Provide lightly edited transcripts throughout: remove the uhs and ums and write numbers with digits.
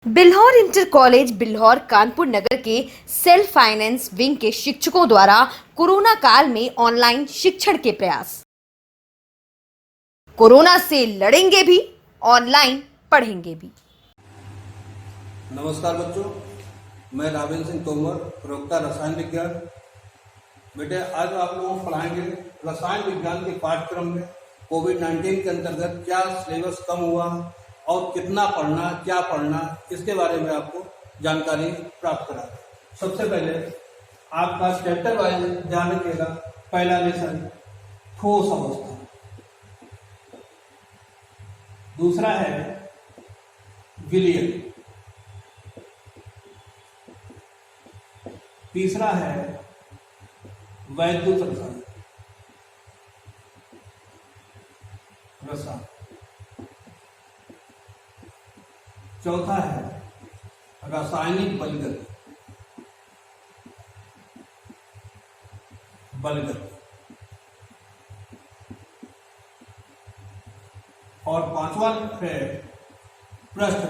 Bilhaur inter college Bilhaur Kanpur नगर के self finance wing के शिक्षकों द्वारा कोरोना काल में ऑनलाइन शिक्षण के प्रयास। कोरोना से लड़ेंगे भी, ऑनलाइन पढ़ेंगे भी। नमस्कार बच्चों, मैं राविंद्र सिंह तोमर, प्रवक्ता रसायन विज्ञान। बेटे, आज आप लोगों को पढ़ाएंगे रसायन विज्ञान के पाठ्यक्रम में कोविड-19 के अंतर्गत क्या सिलेबस कम हुआ और कितना पढ़ना, क्या पढ़ना, इसके बारे में आपको जानकारी प्राप्त करा। सबसे पहले आपका चैप्टर वाइज ध्यान रखिएगा। पहला लेसन ठोस अवस्था, दूसरा है विलयन, तीसरा है वैद्युत रसायन, चौथा है रासायनिक बलगति, और पांचवा है पृष्ठ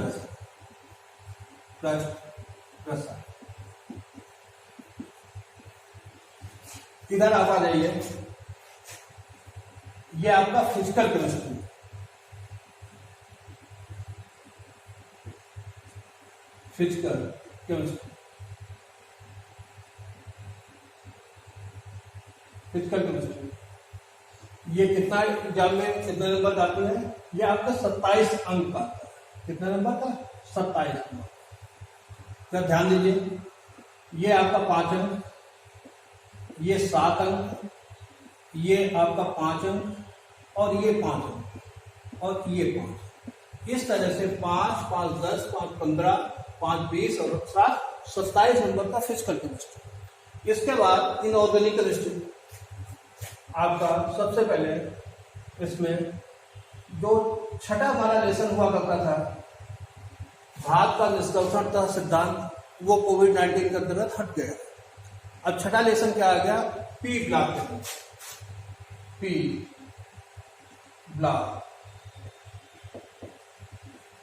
रसायन। इधर आप आ जाइए। ये आपका फिजिकल केमिस्ट्री, ये कितना एग्जाम में कितने नंबर का आते हैं? ये आपका 27 अंक का आता है। कितने नंबर का? 27 नंबर। तो ध्यान दीजिए, ये आपका 5 अंक, ये 7 अंक, ये आपका 5 अंक, और ये 5 अंक, और ये 5। इस तरह से 5, 5, 10, 5, 15, 5, 20 और 7, 27 नंबर का फिजिकल केमिस्ट्री। इसके बाद इनऑर्गेनिक केमिस्ट्री आपका सबसे पहले इसमें जो छठा हमारा लेसन हुआ करता था, भाप का निष्कर्षण का सिद्धांत, वो कोविड-19 के अंतर्गत हट गया। अब छठा लेसन क्या आ गया? पी ब्लॉक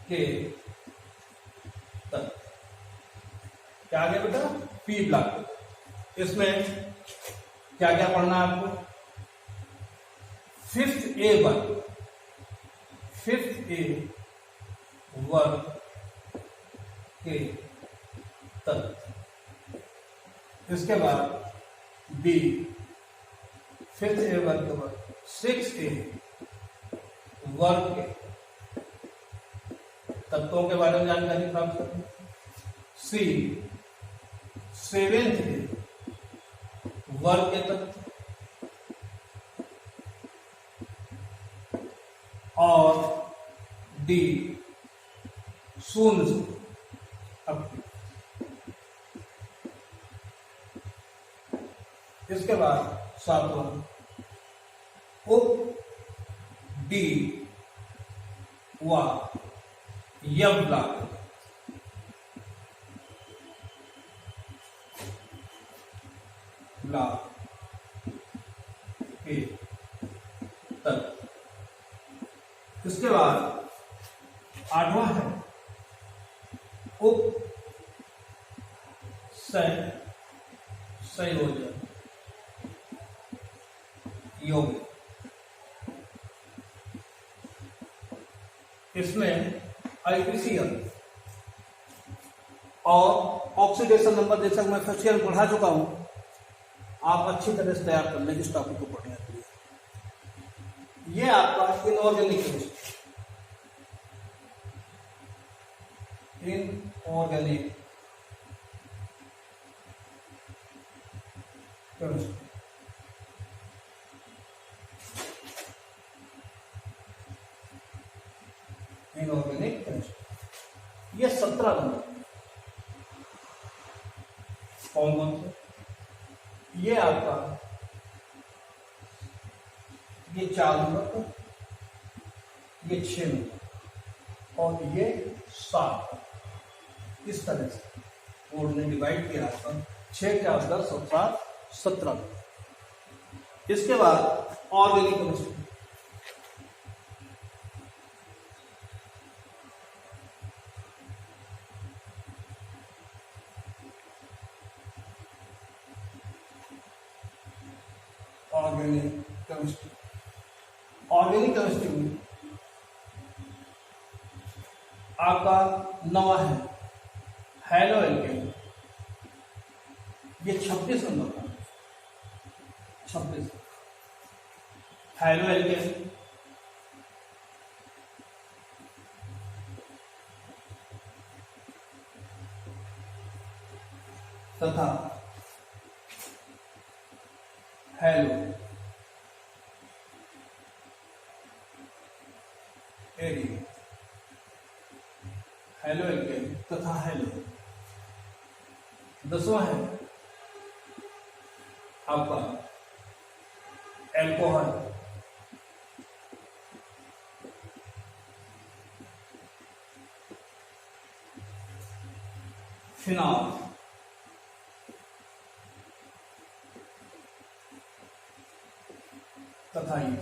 के तत्व। क्या आ गया बेटा? P block. इसमें क्या क्या पढ़ना है आपको? 5th A वर्ग के तत्व। इसके बाद बी 5th A वर्ग के बाद 6th A वर्ग के तत्वों के बारे में जानकारी प्राप्त करें। सी 7th A वर्ग के तत्व, और डी शून्य से अब। इसके बाद 7वां उप डी व यम ब्लॉक के तत्व। इसके बाद 8वां है उप संयोजन यौगिक। इसमें आईपीसीएल और ऑक्सीडेशन नंबर, जैसा मैं फिजिकल पढ़ा चुका हूं, आप अच्छी तरह से तैयार कर लें इस टॉपिक को पढ़ने के लिए। ये आपका इनऑर्गेनिक केमिस्ट्री, इनऑर्गेनिक केमिस्ट्री। ये 17 नंबर। कौन से? ये आपका ये 4 नंबर, ये 6 नंबर, और ये 7। इस तरह से बोर्ड ने डिवाइड किया था। 6, 4, 10 और 7, 17। इसके बाद organic chemistry, organic chemistry. Organic chemistry में आपका 9 है हेलो एल्केन, ये 26 नंबर का 26 हेलो एल्केन। तथा हेलो एरिया, हेलो एल्केन तथा हेलो। 10वां है आपका एल्कोहल, फिनॉल, तथा ये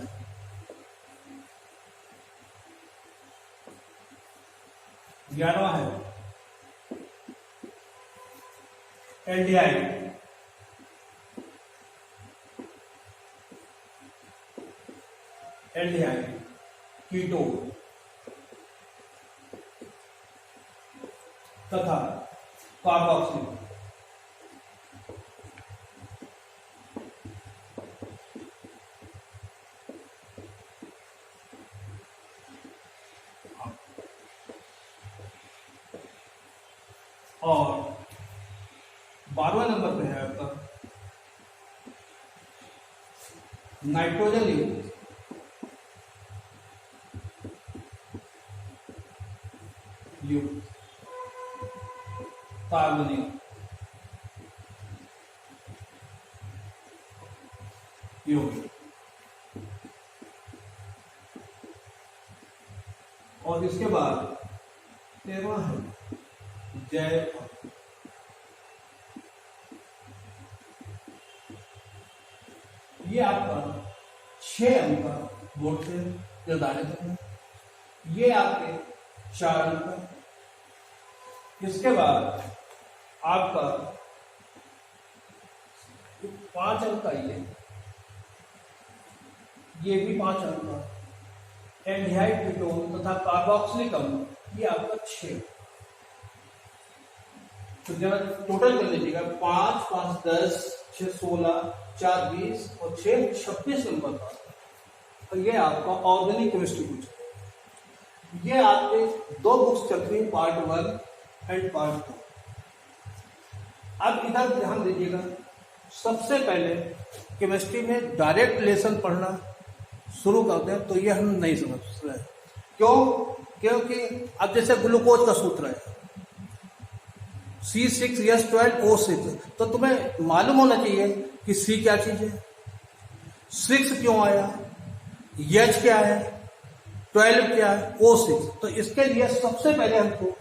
11वां है एल्डिहाइड, एल्डिहाइड कीटोन तथा कार्बोक्सिल। और 12वें नंबर पे है आपका नाइट्रोजन युक्त कार्बनिक युक्त। और इसके बाद 13वां है जैव। ये आपका 6 अंक का बोर्ड से निर्धारित है, ये आपके 4 अंक का। इसके बाद आपका 5 अंक का ये भी 5 अंक का एल्डिहाइड कीटोन तथा कार्बोक्सिलिक अम्ल, ये आपका 6। तो जब टोटल कर लीजिएगा 5 5 10 6 16 4 20 और 6 26 नंबर का। तो ये आपका ऑर्गेनिक केमिस्ट्री कुछ। ये आपके 2 बुक्स चल रही, पार्ट 1 एंड पार्ट 2। अब इधर ध्यान दीजिएगा, सबसे पहले केमिस्ट्री में डायरेक्ट रिलेशन पढ़ना शुरू करते हैं तो ये हम नहीं समझ रहे। क्यों? क्योंकि अब जैसे ग्लूकोज का सूत्र है C6H12O6, तो तुम्हें मालूम होना चाहिए कि C क्या चीज है, 6 क्यों आया, H क्या है, 12 क्या है, O6। तो इसके लिए सबसे पहले हमको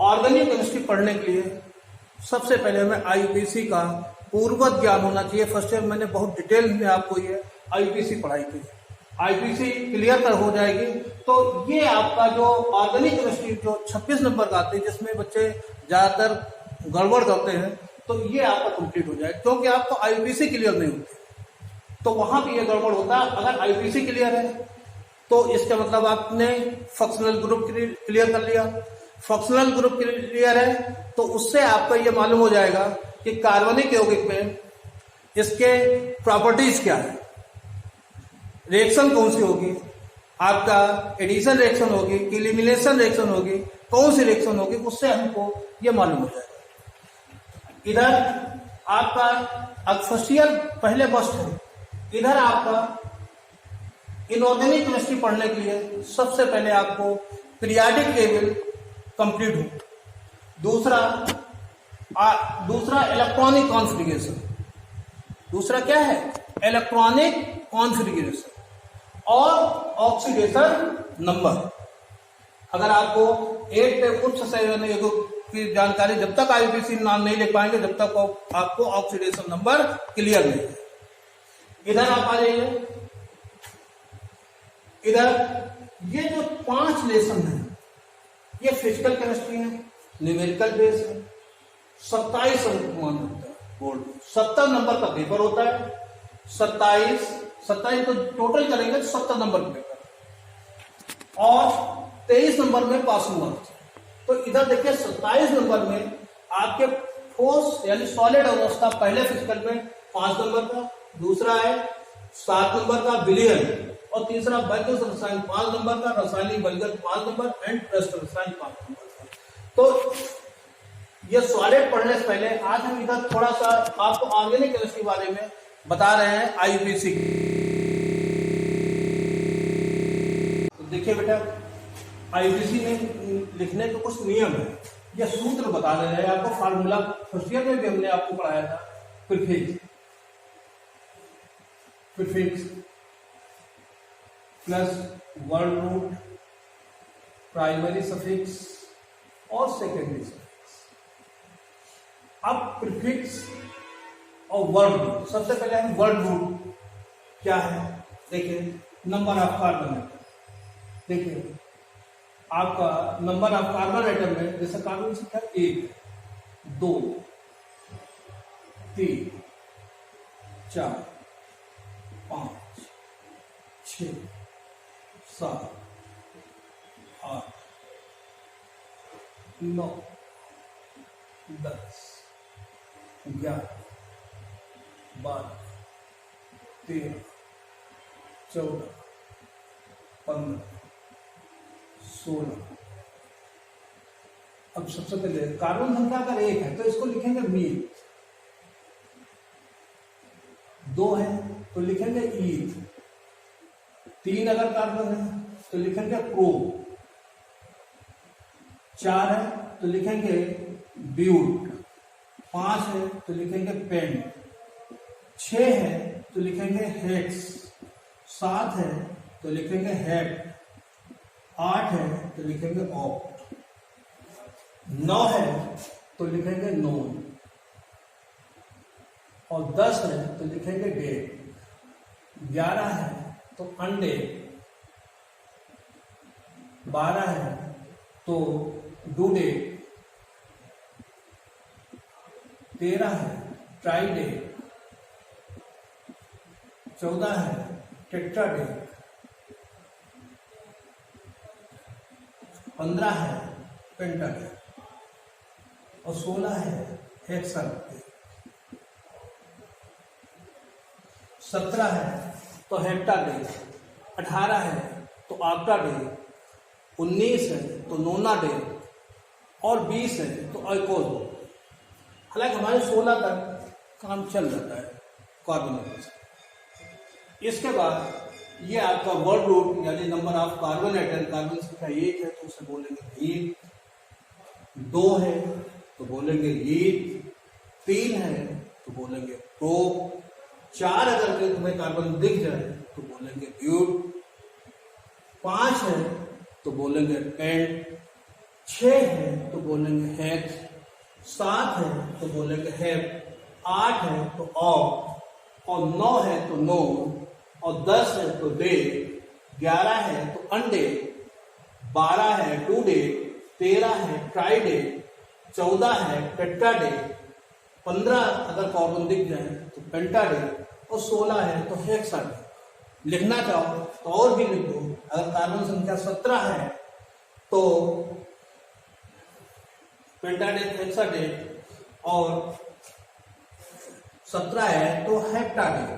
ऑर्गेनिक केमिस्ट्री पढ़ने के लिए सबसे पहले हमें आईपीसी का पूर्वत ज्ञान होना चाहिए। फर्स्ट ईयर मैंने बहुत डिटेल में आपको ये आईपीसी पढ़ाई थी। आईपीसी क्लियर कर हो जाएगी तो ये आपका जो ऑर्गेनिक केमिस्ट्री जो 26 नंबर का आते हैं, जिसमें बच्चे ज्यादातर गड़बड़ करते हैं, तो ये आपका कंप्लीट हो जाएगा। क्योंकि आपको आईपीसी क्लियर नहीं होती तो वहां भी ये गड़बड़ होता है। अगर आईपीसी क्लियर है तो इसका मतलब आपने फंक्शनल ग्रुप क्लियर कर लिया। फंक्शनल ग्रुप क्लियर है तो उससे आपको ये मालूम हो जाएगा कि कार्बनिक यौगिक में इसके प्रॉपर्टीज क्या है, रिएक्शन कौन सी होगी, आपका एडिशन रिएक्शन होगी कि एलिमिनेशन रिएक्शन होगी, कौन सी रिएक्शन होगी, उससे हमको ये मालूम हो जाएगा। इधर आपका अब फर्स्ट ईयर पहले मस्ट है। इधर आपका इनऑर्गेनिक केमिस्ट्री पढ़ने के लिए सबसे पहले आपको पीरियाडिक टेबल कंप्लीट हो। दूसरा इलेक्ट्रॉनिक कॉन्फ़िगरेशन। दूसरा क्या है? इलेक्ट्रॉनिक कॉन्फ़िगरेशन और ऑक्सीडेशन नंबर। अगर आपको 8 पे उच्च संयोजन की जानकारी जब तक आईपीसी नाम नहीं लिख पाएंगे जब तक आपको ऑक्सीडेशन नंबर क्लियर नहीं है। इधर आप आ जाइए। इधर ये जो 5 लेसन है ये फिजिकल केमिस्ट्री है, न्यूमेरिकल बेस है। 27 अंक मान होता है बोर्ड में, 70 नंबर का पेपर होता है, 27 27 तो टोटल करेंगे तो 70 नंबर का पेपर और 23 नंबर में पासिंग मार्क्स। तो इधर देखिए 27 नंबर में आपके ठोस यानी सॉलिड अवस्था पहले फिजिकल में 5 नंबर का, दूसरा है 7 नंबर का विलयन, और तीसरा वैद्युत रसायन 5 नंबर का, रासायनिक बलगत 5 नंबर एंड प्रेस्ट रसायन 5 नंबर का। तो ये सॉलिड पढ़ने से पहले आज हम इधर थोड़ा सा आपको ऑर्गेनिक केमिस्ट्री के बारे में बता रहे हैं आईपीसी। तो देखिए बेटा, आईपीसी में लिखने के कुछ नियम है, ये सूत्र बता रहे हैं आपको। फार्मूला फर्स्ट ईयर में भी हमने आपको पढ़ाया था। Prefix plus word root, primary suffix और सेकेंडरी सफिक्स। अब प्रीफिक्स और वर्ड रूट, सबसे पहले हम वर्ड रूट क्या है देखिए। नंबर ऑफ कार्बन एटम, देखिए आपका नंबर ऑफ कार्बन एटम में जैसे कार्बन संख्या 1, 2, 3, 4, 5, 6, 7, 8, 9, 10, 11, 12, 13, 14, 15, 16। अब सबसे पहले कार्बन संख्या अगर 1 है तो इसको लिखेंगे मीथ, 2 है तो लिखेंगे ईथ, 3 अगर कार्बन है तो लिखेंगे प्रो, 4 है तो लिखेंगे ब्यूट, 5 है तो लिखेंगे पेंट, 6 है तो लिखेंगे हेक्स, 7 है तो लिखेंगे हेक्ट, 8 है तो लिखेंगे ऑक्ट, 9 है तो लिखेंगे नोन, और 10 है तो लिखेंगे डेट, 11 है तो अंडे, 12 है तो डूडे, 13 है ट्राइडे, 14 है टेट्राडे, 15 है पेंटाडे और 16 है हेक्साडे, 17 है तो हेप्टाडे, 18 है तो ऑक्टाडे, 19 है तो नोनाडे और 20 है तो आइकोडे। हालांकि हमारे 16 तक काम चल जाता है कार्बन से। इसके बाद ये आपका वर्ड रूट यानी number of carbon atom, carbon संख्या 1 है तो उसे बोलेंगे मीथ, 2 है तो बोलेंगे ईथ, 3 है तो बोलेंगे प्रो, 4 अगर के तुम्हें कार्बन दिख जाए तो बोलेंगे ब्यूट, 5 है तो बोलेंगे पेंट, 6 है तो बोलेंगे हेक्स, 7 है तो बोलेंगे हेप, 8 है तो ऑक्ट, और 9 है तो नोन, और 10 है तो डे, 11 है तो अंडे, 12 है टूडे, 13 है ट्राइडे, 14 है टेट्राडे, 15 अगर कार्बन दिख जाए तो पेंटाडे, और 16 है तो हेक्साडे। लिखना चाहो तो और भी लिख दो। अगर कार्बन संख्या 17 है तो पेंटाडे, हेक्साडे, और 17 है तो हेप्टाडे,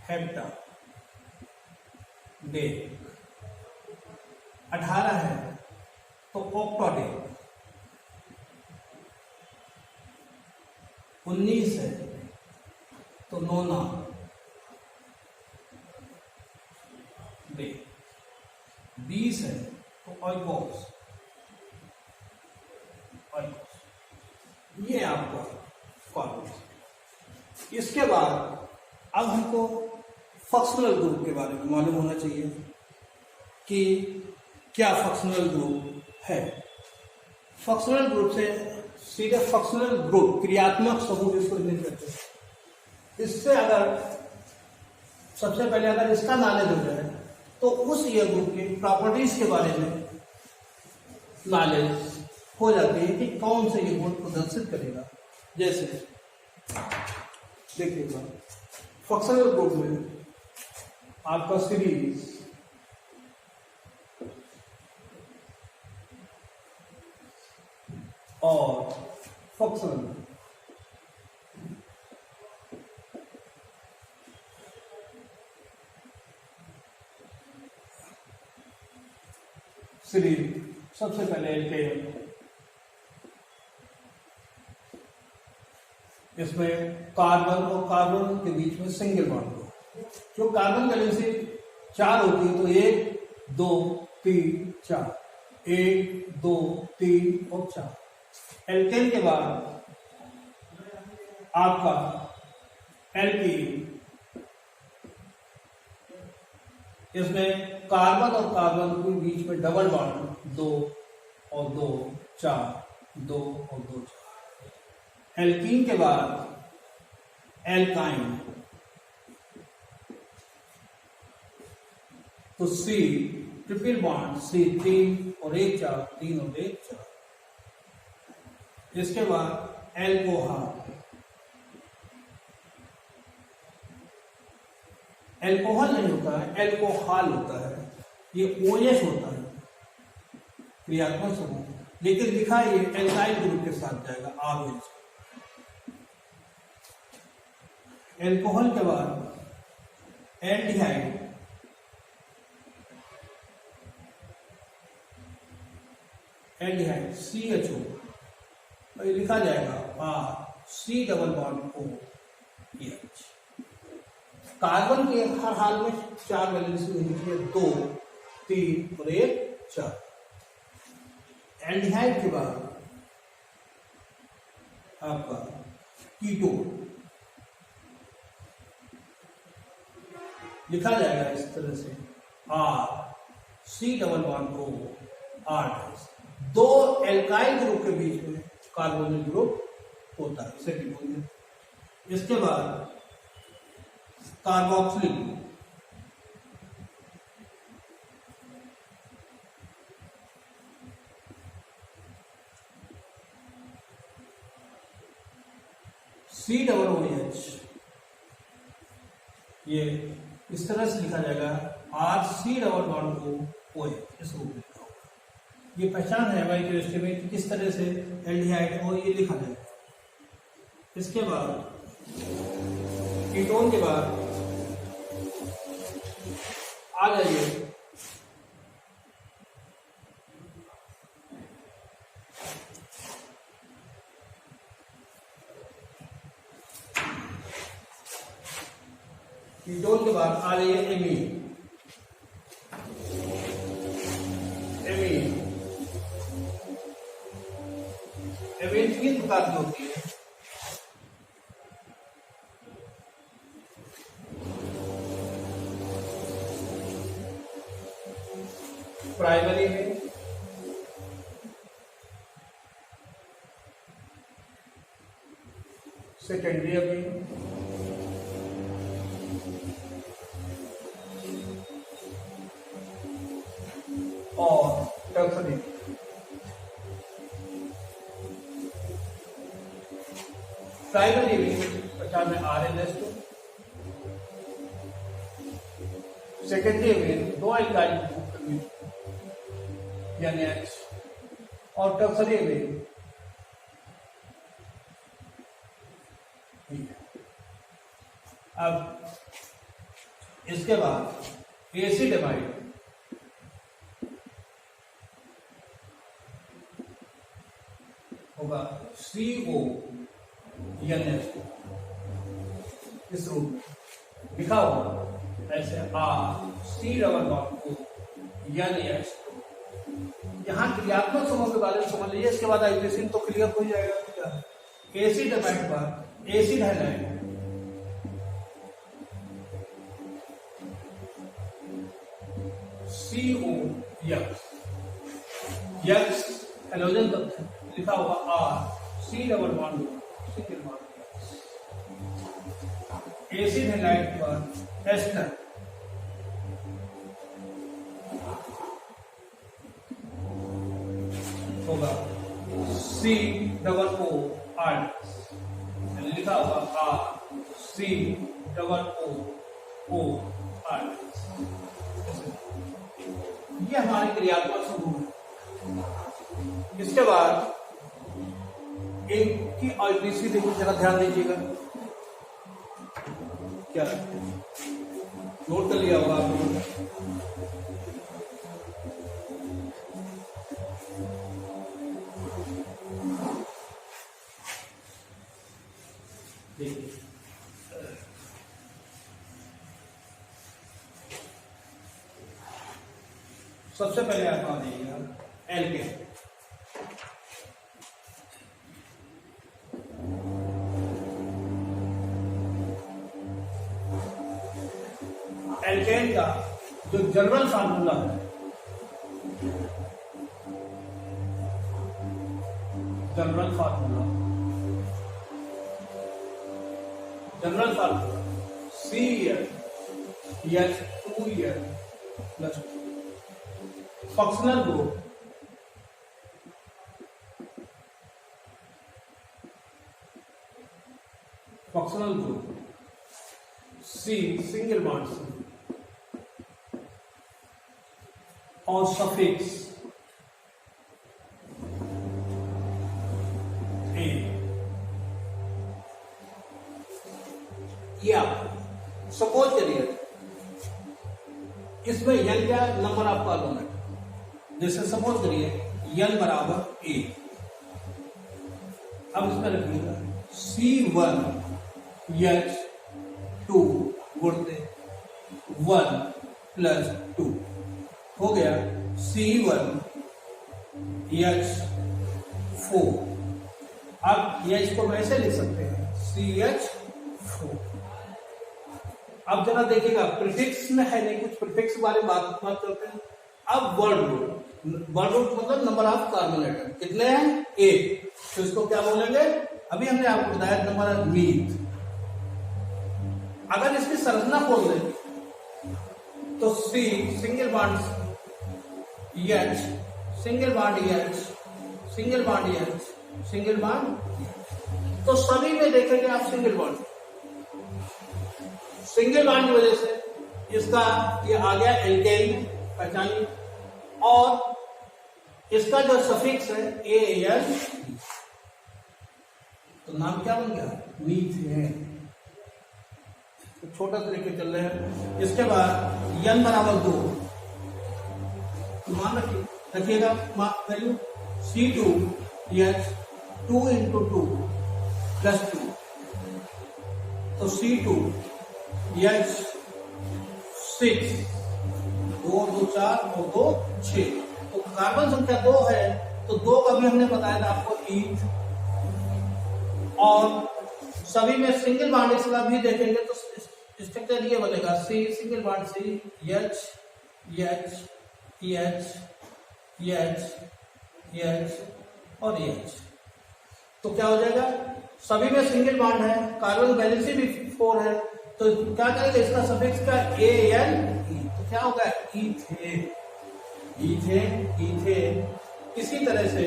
हेप्टा डे, 18 है तो ऑक्टाडे, 19 है तो नोना डे, 20 है तो आइकोस। ये आपका कार्बन। इसके बाद अब हमको फंक्शनल ग्रुप के बारे में मालूम होना चाहिए कि क्या फंक्शनल ग्रुप है। फंक्शनल ग्रुप से सीधे फंक्शनल ग्रुप, क्रियात्मक समूह जिसको नहीं कहते हैं, इससे अगर सबसे पहले अगर इसका नॉलेज हो जाए तो उस ये ग्रुप की प्रॉपर्टीज के बारे में नॉलेज हो जाती है कि कौन से ये गुण प्रदर्शित करेगा। जैसे देखिएगा फंक्शनल ग्रुप में आपका सीरीज और फंक्शनल सीरीज सबसे पहले एल्केन, इसमें कार्बन और कार्बन के बीच में सिंगल बॉन्ड हो। जो कार्बन वैलेंसी 4 होती है तो 1 2 3 4, 1 2 3 और 4। एल्केन के बाद आपका एल्कीन, इसमें कार्बन और कार्बन के बीच में डबल बॉन्ड 2 और 2 4, 2 और 2 4। एल्कीन के बाद एल्काइन, तो C ट्रिपल बॉन्ड C 3 और 1 4, 3 और 1 4। इसके बाद एल्कोहल, एल्कोहल नहीं होता है, एल्कोहल होता है, ये OH होता है क्रियात्मक समूह, लेकिन लिखा ये एल्काइल ग्रुप के साथ जाएगा RH। एल्कोहल के बाद एल्डिहाइड, एल्डिहाइड CHO, तो ये लिखा जाएगा C double bond OH। Carbon के हर हाल में 4 वैलेंसी होनी चाहिए, 2 3 और 1 4। एल्डिहाइड के बाद आपका कीटोन, लिखा जाएगा इस तरह से C double bond O R। 2 alkyl group के बीच में कार्बोनिल ग्रुप होता है, इसे कीटोन। इसके बाद कार्बोक्सिलिक, C डबल OH, ये इस तरह से लिखा जाएगा RC डबल बॉन्ड को OH, इस रूप में लिखा होगा। ये पहचान है हमारी केमिस्ट्री में कि किस तरह से एल्डिहाइड और ये लिखा जाएगा। इसके बाद कीटोन के बाद आ जाइए कीटोन के बाद आ जाइए एमीन। एमीन एमीन 3 प्रकार की होती है। प्राइमरी में सेकेंडरी में और टर्सरी। प्राइमरी में पहचान में RNS2, सेकेंडरी में 2 एल्काइल ग्रुप के बीच यानी H, और टर्सरी में अब इसके बाद एसिड एमाइड, होगा CO NH, इस रूप में लिखा होगा ऐसे C डबल बॉन्ड NH। यहाँ क्रियात्मक समूह के बारे में समझ लीजिए, इसके बाद आइसोसीन तो क्लियर हो जाएगा। एसिड एमाइड पर acid halide, CO x halogen तत्व, लिखा होगा C double bond single bond. Acid halide पर एस्टर, होगा C डबल O R, लिखा होगा COOR। ये हमारी क्रियात्मक समूह है। इसके बाद इनकी आईपीसी देखिए, जरा ध्यान दीजिएगा। क्या नोट कर लिया होगा आपने? देखिए, सबसे पहले आप आ जाइएगा एल्केन। एल्केन का जो जनरल फार्मूला है, general formula CnH2n plus functional group C single bond C और सफिक्स A। या सपोज करिए इसमें n क्या नंबर ऑफ कार्बन है, जैसे सपोज करिए n बराबर A। अब इसमें रखिएगा C1H2 गुणते 1 प्लस 2 हो गया C1H4। अब इसको वैसे लिख सकते हैं CH4। अब जरा देखिएगा प्रीफिक्स में है नहीं, कुछ प्रीफिक्स के बारे में बात करते हैं। अब वर्ड रूट मतलब नंबर ऑफ कार्बन एटम कितने हैं? 1। तो इसको क्या बोलेंगे? अभी हमने आपको बताया नंबर ऑफ मीथ। अगर इसकी संरचना खोल दें तो C single bond H single bond H single bond H single bond, तो सभी में देखेंगे आप सिंगल बॉन्ड की वजह से इसका ये आ गया एल्केन, पहचानिए। और इसका जो सफिक्स है AL, तो नाम क्या बन गया? मीथेन। तो छोटा सा लेके चल रहे हैं। इसके बाद n बराबर 2, तो मान रखिएगा वैल्यू C2H2 into 2 plus 2, तो C2H6 2 2 4 और 2 6, तो कार्बन संख्या 2 है, तो 2 का भी हमने बताया था आपको ईथ। और सभी में सिंगल बॉन्ड इसका भी देखेंगे तो स्ट्रक्चर ये बनेगा C single bond C H H H H H और H, तो क्या हो जाएगा? सभी में सिंगल बॉन्ड है, कार्बन वैलेंसी भी 4 है, तो क्या करेंगे? इसका सफिक्स का AL, तो क्या होगा? Ethane, ethane, ethane. इसी तरह से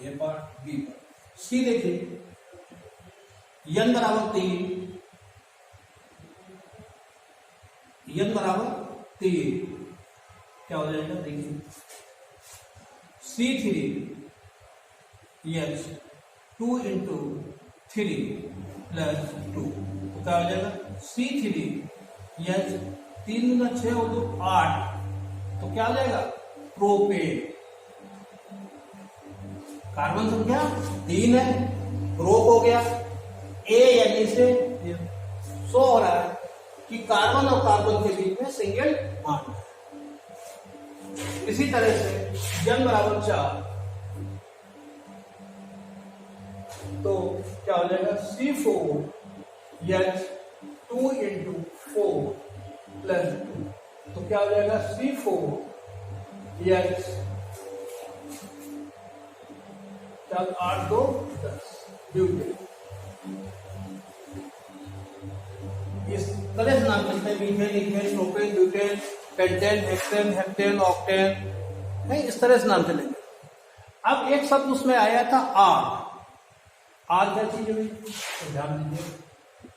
ये पार्ट बी पर C देखिए n बराबर 3, n बराबर 3 क्या हो जाएगा? देखिए C3H2 into 3 प्लस 2, तो क्या हो जाएगा? C3H 3 गुना 6 और 2 8, तो क्या हो जाएगा? प्रोपेन। कार्बन संख्या 3 है, प्रोप हो गया। ए यानी से शो हो रहा है कि कार्बन और कार्बन के बीच में सिंगल बॉन्ड है। इसी तरह से n बराबर 4, तो क्या हो जाएगा? C4H2 into 4 प्लस 2, तो क्या हो जाएगा? C4H 8 2 10 butane. इस तरह से नाम चलते हैं methane, ethane, propane, butane, pentane, hexane, heptane, octane, है इस तरह से नाम चलेंगे। अब एक शब्द उसमें आया था R क्या चीज हुई? तो ध्यान दीजिए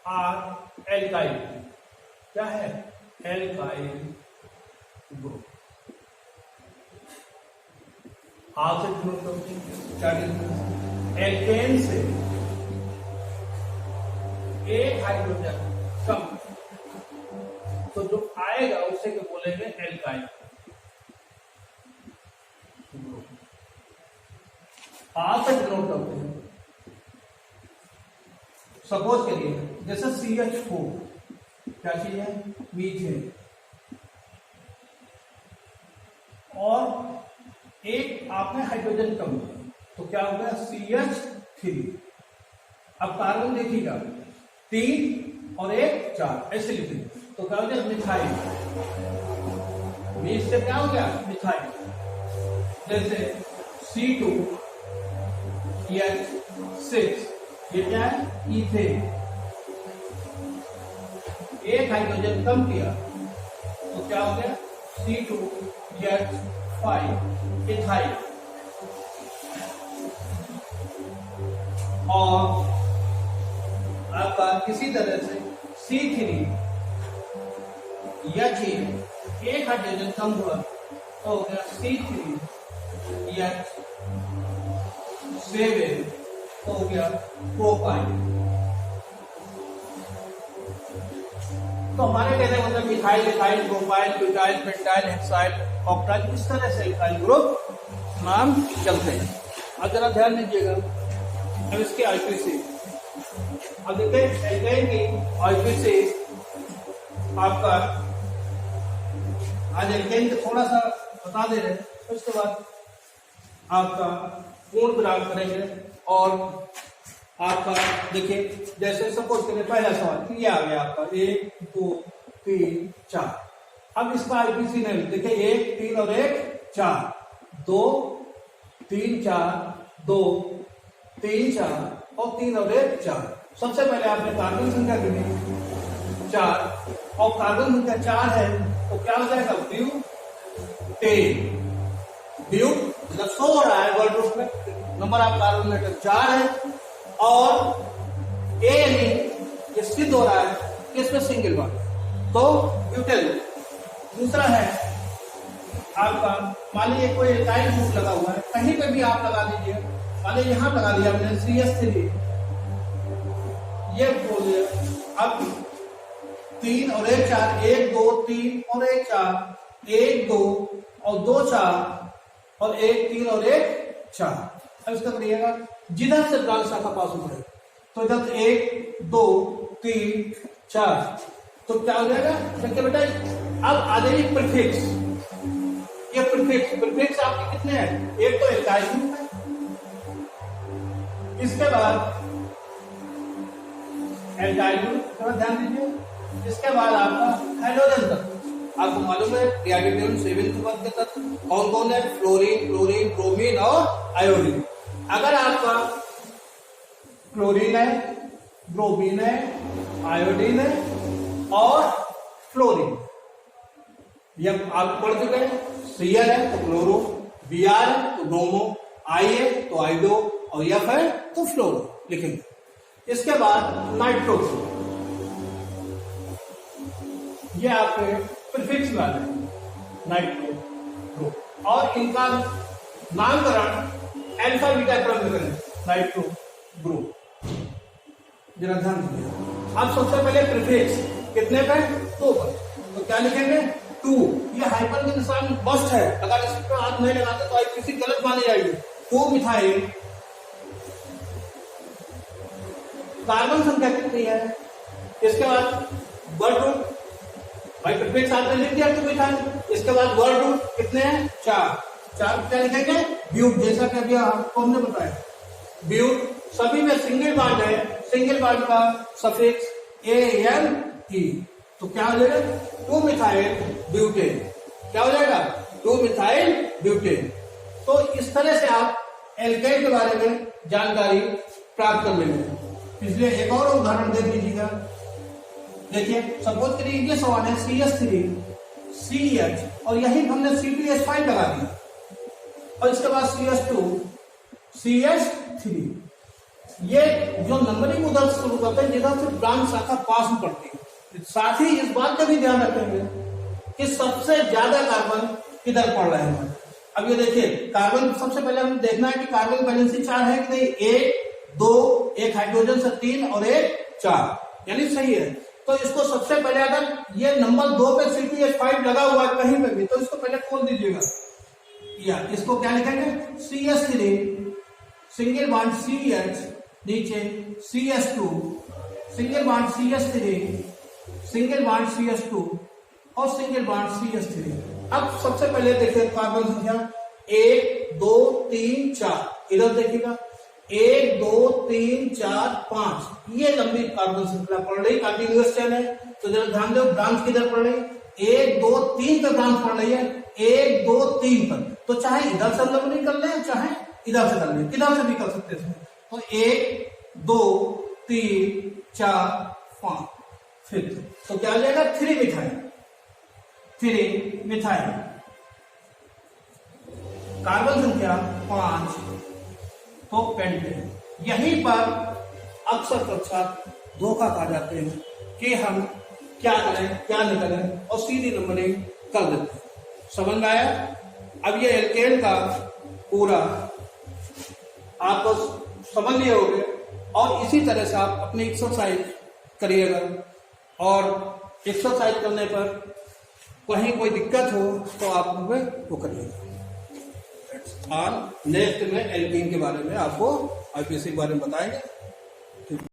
आर एल्काइल। क्या है? Alkyl group. हाउ से डिनोट करते हैं? क्या डिफरेंस? एल्केन से एक हाइड्रोजन कम, तो जो आएगा उसे क्या बोलेंगे? Alkyl group. हाउ से डिनोट करते हैं? सपोज करिए जैसे CH4, क्या चीज है? मीथेन, और एक आपने हाइड्रोजन कम किया तो क्या होगा? CH3। अब कार्बन देखिएगा 3 और 1 4, ऐसे लिखेंगे तो क्या हो जाएगा? मिथाइल। मीथ से क्या हो गया? मिथाइल। जैसे C2H6, ये क्या है? इथेन। एक हाइड्रोजन कम किया तो क्या हो गया? C2H5, ethyl. और आपका इसी तरह से C3H8, एक हाइड्रोजन कम हुआ तो हो गया C3H7, तो हो गया प्रोपाइल। तो हमारे कहने का मतलब methyl, ethyl, propyl, butyl, pentyl, hexyl, octyl, इस तरह से एल्काइल ग्रुप नाम चलते हैं। अब जरा ध्यान दीजिएगा, अब इसके आईपीसी, अब देखिए एल्काइल की आईपीसी आपका, आज एल्काइल का थोड़ा सा बता दे रहे हैं, उसके बाद आपका पूर्ण विराम करेंगे। और आपका देखिए जैसे सपोज करें पहला सवाल ये आ गया आपका 1 2 3 4। अब इसका आईपीसी नहीं, देखिए 1 3 और 1 4, 2 3 4, 2 3 4 और 3 और 1 4। सबसे पहले आपने कार्बन संख्या गिनी 4, और कार्बन संख्या 4 है तो क्या हो जाएगा? ब्यूटेन। ब्यूट मतलब शो हो रहा है वर्ड रूप में, नंबर ऑफ कार्बन एटम 4 है, और ए यानी ये सिद्ध हो रहा है कि इसमें सिंगल बॉन्ड, तो ब्यूटेन। दूसरा है आपका, मान लीजिए कोई एल्काइल ग्रुप लगा हुआ है, कहीं पे भी आप लगा दीजिए, मान लीजिए यहां लगा दिया आपने CH3, ये बोलिए अब 3 और 1 4, 1 2 3 और 1 4, 1 2 और 2 4 और 1 3 और 1 4। अब इसका करिएगा जिधर से ब्रांच शाखा पास हो रहे तो इधर 1 2 3 4, तो क्या हो जाएगा? देखिए बेटा अब आ जाइए प्रीफिक्स। ये प्रीफिक्स आपके कितने हैं? एक तो एल्काइल ग्रुप है, इसके बाद एल्काइल ग्रुप, थोड़ा ध्यान दीजिए, इसके बाद आपका हाइड्रोजन तत्व। आपको मालूम है पीरियोडिक 7th वर्ग के तत्व कौन कौन है? फ्लोरीन, क्लोरीन, ब्रोमीन और आयोडीन। अगर आपका क्लोरीन है, ब्रोमीन है, आयोडीन है और फ्लोरीन, ये आप पढ़ चुके हैं। Cl है तो क्लोरो, Br है तो ब्रोमो, I है तो आइडो, और F है तो फ्लोरो लिखेंगे। इसके बाद नाइट्रोजन, ये आपके प्रीफिक्स वाले नाइट्रो ग्रुप, और इनका नामकरण अल्फा बीटा क्रम में करें, नाइट्रो ग्रुप। जरा ध्यान दीजिए। अब सबसे पहले प्रीफिक्स कितने पे? 2 पर, तो क्या लिखेंगे? 2। ये हाइपन का निशान मस्ट है, अगर इस पर हाथ नहीं लगाते तो किसी गलत मानी जाएगी। 2 मिथाइल। कार्बन संख्या कितनी है? इसके बाद वर्ड रूट, भाई प्रीफिक्स आपने लिख दिया 2 मिथाइल। इसके बाद वर्ड रूट कितने हैं? 4। 4 क्या लिखेंगे? ब्यूट, जैसा कि अभी आपको हमने बताया ब्यूट। सभी में सिंगल बॉन्ड है, सिंगल बॉन्ड का सफिक्स ANE, तो क्या हो जाएगा? 2 मिथाइल ब्यूटेन। क्या हो जाएगा? 2 मिथाइल ब्यूटेन। तो इस तरह से आप एल्काइल के बारे में जानकारी प्राप्त कर लेंगे। इसलिए एक और उदाहरण देख लीजिएगा। देखिए सपोज करिए ये सवाल है CH3 CH, और यही हमने C2H5 लगा दिया, और इसके बाद CH2 CH3, ये जो नंबरिंग उधर शुरू करते हैं जिधर से ब्रांच शाखा पास में पड़ती है। साथ ही इस बात का भी ध्यान रखेंगे कि सबसे ज्यादा कार्बन किधर पड़ रहे हैं। अब ये देखिए कार्बन, सबसे पहले हमें देखना है कि कार्बन वैलेंसी 4 है कि नहीं। 1 2, एक हाइड्रोजन से 3 और एक 4, यानी सही है। तो इसको सबसे पहले, अगर ये नंबर 2 पे CH5 लगा हुआ है कहीं पे भी, तो इसको पहले खोल दीजिएगा, या इसको क्या लिखेंगे CH3, सिंगल बॉन्ड CH, नीचे CH2, single bond CH3, single bond CH2 और सिंगल बॉन्ड CH3। अब सबसे पहले देखिए कार्बन संख्या 1 2 3 4, इधर देखिएगा 1 2 3 4 5, ये लंबी कार्बन श्रृंखला पड़ रही, कंटिन्यूअस चेन है। तो जरा ध्यान दो ब्रांच किधर पड़ रही, 1 2 3 पर ब्रांच पड़ रही है, 1 2 3 पर। तो चाहे इधर से नंबरिंग कर ले, चाहे इधर से कर ले, किधर से भी कर सकते हैं। तो 1 2 3 4 5, फिर तो क्या हो जाएगा 3 मिथाइल, 3 मिथाइल। कार्बन संख्या 5 तो पेंटेन। यहीं पर अक्सर धोखा खा जाते हैं कि हम क्या करें क्या नहीं करें और सीधी नंबरिंग कर देते हैं। समझ में आया? अब ये एल्केन का पूरा आप समझ लिए होंगे, और इसी तरह से आप अपनी एक्सरसाइज करिएगा, और एक्सरसाइज करने पर कहीं कोई दिक्कत हो तो आप वो करिएगा। और नेक्स्ट में एल्कीन के बारे में आपको आईपीसी के बारे में बताएंगे।